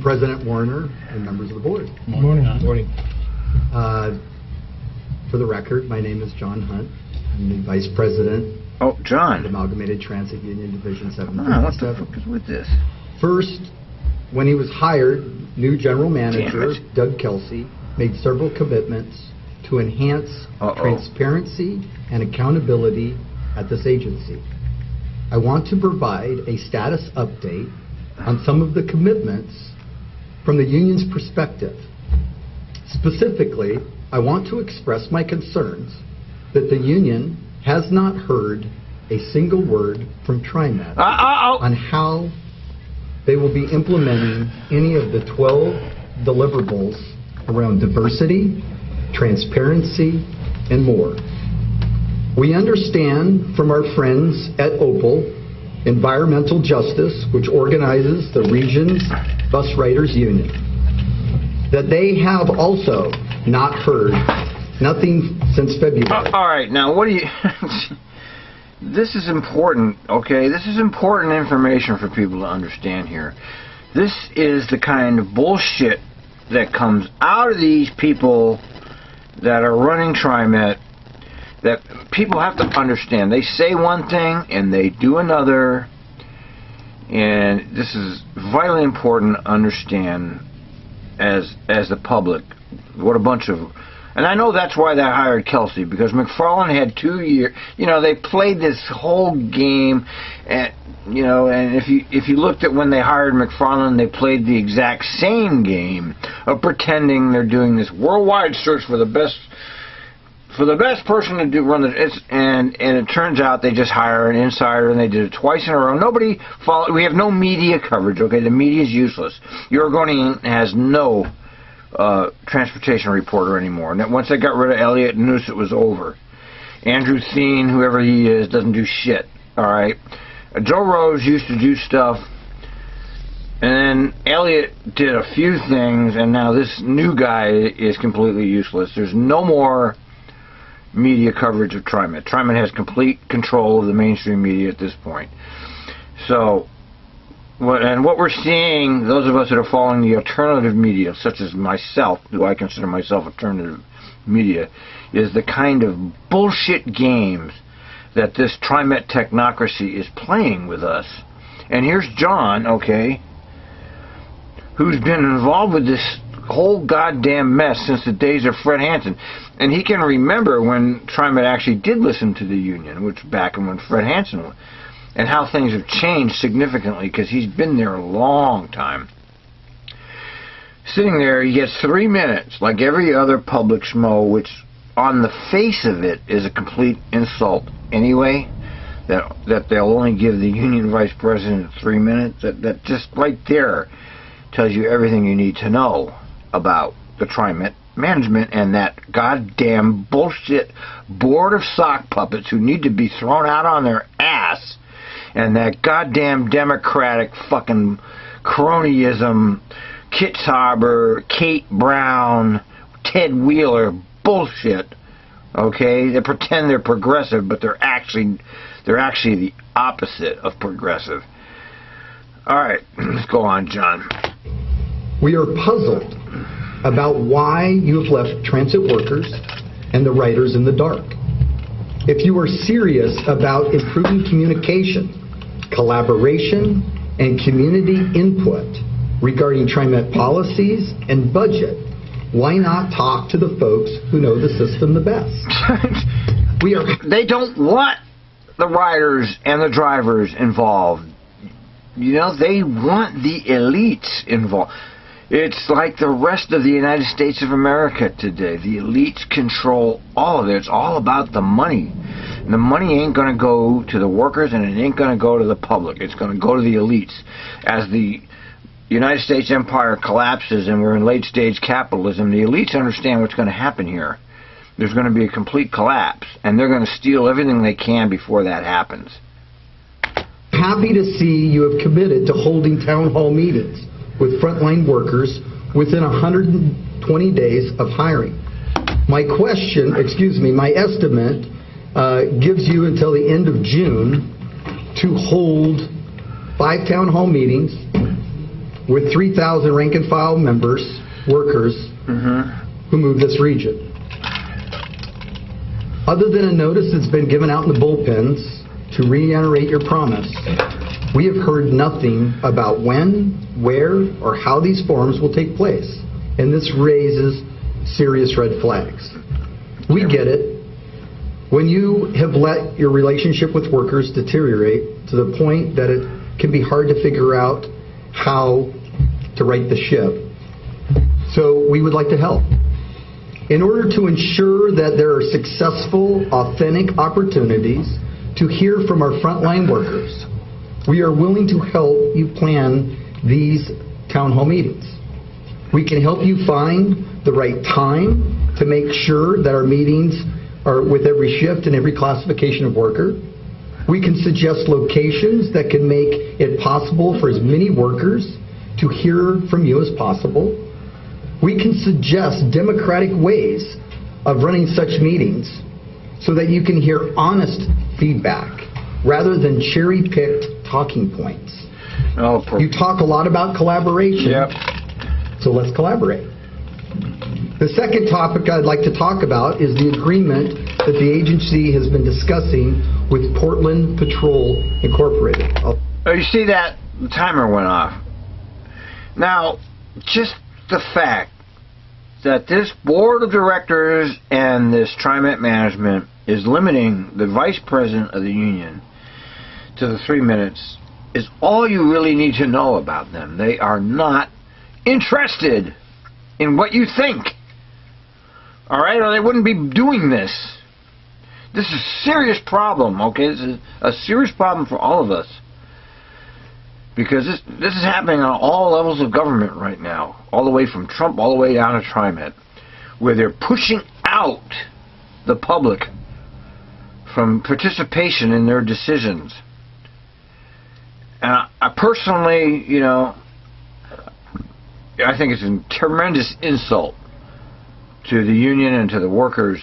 President Warner and members of the board. Morning. Morning. For the record, my name is John Hunt. I'm the Vice President Oh, of John. Amalgamated Transit Union Division What the 757. fuck is with this? First, when he was hired, new general manager Damn it. Doug Kelsey made several commitments to enhance transparency and accountability at this agency. I want to provide a status update on some of the commitments from the union's perspective. Specifically, I want to express my concerns that the union has not heard a single word from Trimet on how they will be implementing any of the 12 deliverables around diversity, transparency, and more. We understand from our friends at OPAL, Environmental Justice, which organizes the region's bus riders union, that they have also not heard nothing since February. All right, now what do you... This is important, okay? This is important information for people to understand here. This is the kind of bullshit that comes out of these people that are running Trimet that people have to understand. They say one thing and they do another, and this is vitally important to understand as the public what a bunch of... And I know that's why they hired Kelsey, because McFarland had 2 years. You know, they played this whole game, and you know, and if you looked at when they hired McFarland, they played the exact same game of pretending they're doing this worldwide search for the best person to run the. And it turns out they just hire an insider, and they did it twice in a row. Nobody followed. We have no media coverage. Okay, the media is useless. Oregonian has no transportation reporter anymore. And once they got rid of Elliott and Noose, it was over. Andrew Thien, whoever he is, doesn't do shit. All right. Joe Rose used to do stuff, and then Elliott did a few things, and now this new guy is completely useless. There's no more media coverage of Trimet. Trimet has complete control of the mainstream media at this point. So, what we're seeing, those of us that are following the alternative media, such as myself, who I consider myself alternative media, is the kind of bullshit games that this Trimet technocracy is playing with us. And here's John, okay, who's been involved with this whole goddamn mess since the days of Fred Hansen. And he can remember when Trimet actually did listen to the union, which back when Fred Hansen was, and how things have changed significantly, because he's been there a long time. Sitting there, he gets 3 minutes, like every other public schmo, which on the face of it is a complete insult anyway, that they'll only give the union vice president 3 minutes. That just right there tells you everything you need to know about the Trimet management and that goddamn bullshit board of sock puppets who need to be thrown out on their ass, and that goddamn Democratic fucking cronyism, Kit Sauber, Kate Brown, Ted Wheeler bullshit. Okay, they pretend they're progressive, but they're actually the opposite of progressive. All right, let's go on, John. We are puzzled about why you have left transit workers and the riders in the dark. If you are serious about improving communication, collaboration, and community input regarding Trimet policies and budget, why not talk to the folks who know the system the best? They don't want the riders and the drivers involved. You know, they want the elites involved. It's like the rest of the United States of America today. The elites control all of it. It's all about the money. And the money ain't going to go to the workers, and it ain't going to go to the public. It's going to go to the elites. As the United States empire collapses and we're in late-stage capitalism, the elites understand what's going to happen here. There's going to be a complete collapse, and they're going to steal everything they can before that happens. Happy to see you have committed to holding town hall meetings with frontline workers within 120 days of hiring. My estimate gives you until the end of June to hold 5 town hall meetings with 3,000 rank and file members, workers, who move this region. Other than a notice that's been given out in the bullpens to reiterate your promise, we have heard nothing about when, where, or how these forums will take place. And this raises serious red flags. We get it. When you have let your relationship with workers deteriorate to the point that it can be hard to figure out how to right the ship. So we would like to help. In order to ensure that there are successful, authentic opportunities to hear from our frontline workers, we are willing to help you plan these town hall meetings. We can help you find the right time to make sure that our meetings are with every shift and every classification of worker. We can suggest locations that can make it possible for as many workers to hear from you as possible. We can suggest democratic ways of running such meetings so that you can hear honest feedback rather than cherry-picked talking points. You talk a lot about collaboration, so let's collaborate. The second topic I'd like to talk about is the agreement that the agency has been discussing with Portland Patrol Incorporated. Oh, you see that? The timer went off. Now, just the fact that this board of directors and this Trimet management is limiting the vice president of the union to the 3 minutes is all you really need to know about them. They are not interested in what you think. All right? Or they wouldn't be doing this. This is a serious problem, okay? This is a serious problem for all of us. Because this is happening on all levels of government right now, all the way from Trump all the way down to Trimet, where they're pushing out the public from participation in their decisions. And I personally, you know, I think it's a tremendous insult to the union and to the workers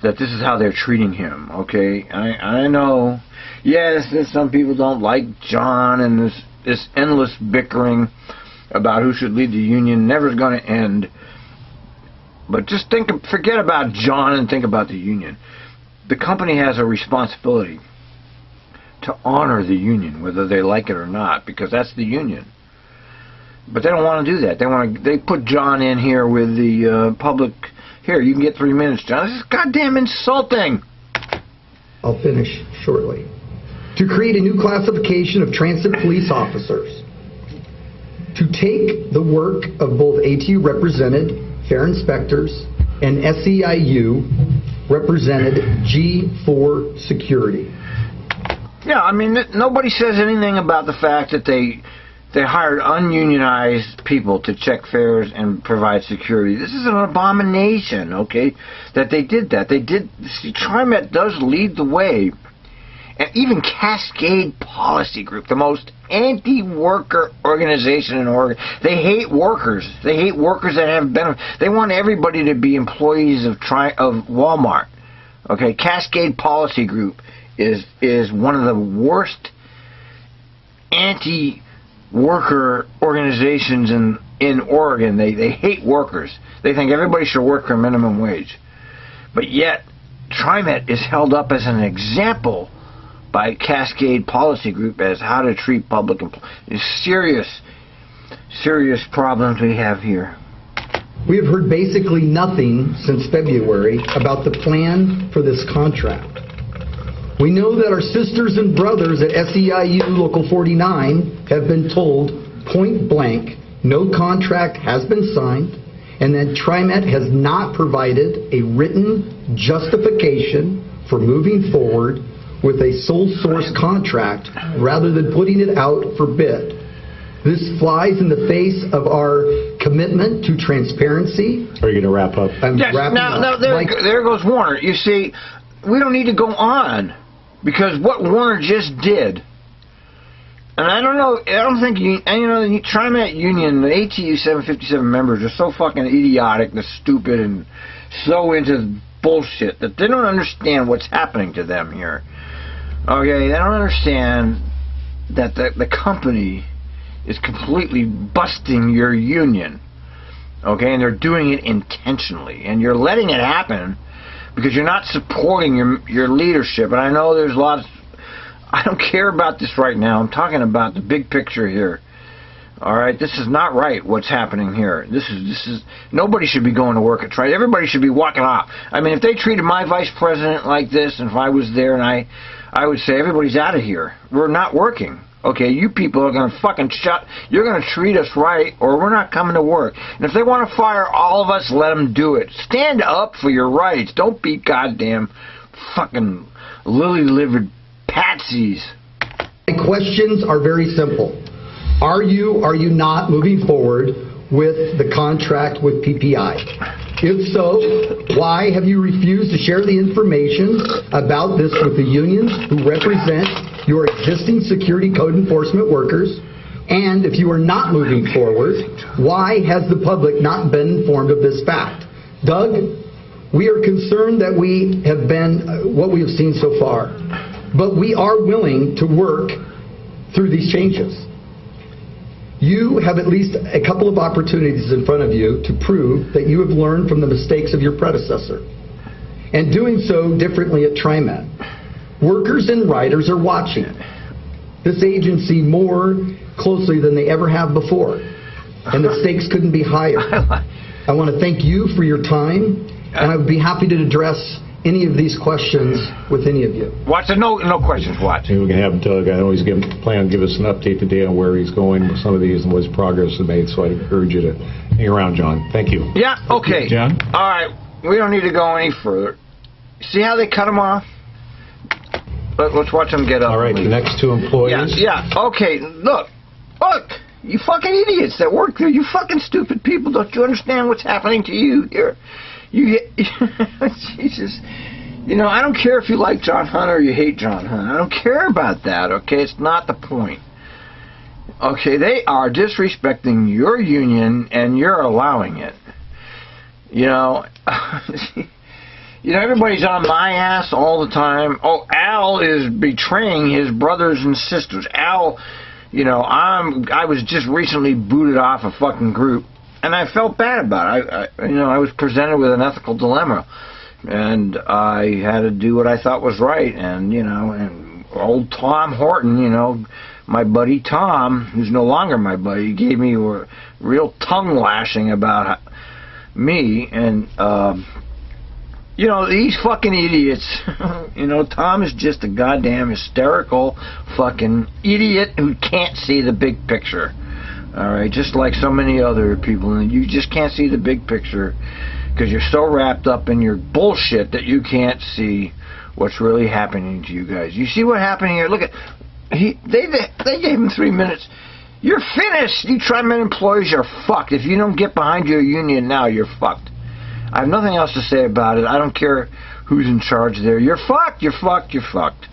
that this is how they're treating him, okay? I know, yes, that some people don't like John, and this endless bickering about who should lead the union never is going to end. But just forget about John and think about the union. The company has a responsibility to honor the union, whether they like it or not, because that's the union. But they don't want to do that. They put John in here with the public. Here, you can get 3 minutes, John. This is goddamn insulting. I'll finish shortly. To create a new classification of transit police officers. To take the work of both ATU represented fare inspectors and SEIU represented G4 security. Yeah, I mean, nobody says anything about the fact that they hired ununionized people to check fares and provide security. This is an abomination, okay, that they did that. See, Trimet does lead the way. And even Cascade Policy Group, the most anti-worker organization in Oregon, they hate workers. They hate workers that have benefits. They want everybody to be employees of Walmart. Okay, Cascade Policy Group is one of the worst anti-worker organizations in Oregon. They hate workers. They think everybody should work for minimum wage. But yet, Trimet is held up as an example by Cascade Policy Group as how to treat public employees. Serious problems we have here. We have heard basically nothing since February about the plan for this contract. We know that our sisters and brothers at SEIU Local 49 have been told point blank no contract has been signed, and that Trimet has not provided a written justification for moving forward with a sole source contract rather than putting it out for bid. This flies in the face of our commitment to transparency. Are you going to wrap up? Yes, now there goes Warner. You see, we don't need to go on because what Warner just did, and I don't think the Trimet Union, the ATU 757 members are so fucking idiotic and stupid and so into bullshit that they don't understand what's happening to them here. Okay, they don't understand that the company is completely busting your union. Okay, and they're doing it intentionally, and you're letting it happen because you're not supporting your leadership. And I know there's a lot of, I don't care about this right now. I'm talking about the big picture here. All right, this is not right. What's happening here? This is nobody should be going to work at Trimet. Everybody should be walking off. I mean, if they treated my vice president like this, and if I was there, and I would say everybody's out of here. We're not working. Okay, you people are going to fucking you're going to treat us right, or we're not coming to work. And if they want to fire all of us, let them do it. Stand up for your rights. Don't be goddamn fucking lily-livered patsies. My questions are very simple. Are you not moving forward with the contract with PPI? If so, why have you refused to share the information about this with the unions who represent your existing security code enforcement workers? And if you are not moving forward, why has the public not been informed of this fact? Doug, we are concerned that we have been what we have seen so far, but we are willing to work through these changes. You have at least a couple of opportunities in front of you to prove that you have learned from the mistakes of your predecessor, and doing so differently at Trimet. Workers and riders are watching this agency more closely than they ever have before, and the stakes couldn't be higher. I want to thank you for your time, and I would be happy to address any of these questions with any of you. Watch, no questions, watch. We can have Doug, I know he's plan to give us an update today on where he's going with some of these and what his progress is made, so I'd encourage you to hang around, John. Thank you. Yeah, okay. John? All right, we don't need to go any further. See how they cut them off? Let's watch them get up. All right, the next two employees. Yeah, okay, look, you fucking idiots that work there, you fucking stupid people, don't you understand what's happening to you here? Jesus. You know, I don't care if you like John Hunt or you hate John Hunt. I don't care about that, okay? It's not the point. Okay, they are disrespecting your union, and you're allowing it. You know, everybody's on my ass all the time. Oh, Al is betraying his brothers and sisters. Al, I was just recently booted off a fucking group. And I felt bad about it. I was presented with an ethical dilemma, and I had to do what I thought was right. And and old Tom Horton, my buddy Tom, who's no longer my buddy, gave me a real tongue lashing about me. And these fucking idiots. Tom is just a goddamn hysterical fucking idiot who can't see the big picture. All right, just like so many other people, and you just can't see the big picture because you're so wrapped up in your bullshit that you can't see what's really happening to you guys. You see what happened here? Look at they gave him 3 minutes. You're finished. You Trimet employees are fucked. If you don't get behind your union now, you're fucked. I have nothing else to say about it. I don't care who's in charge there. You're fucked. You're fucked. You're fucked.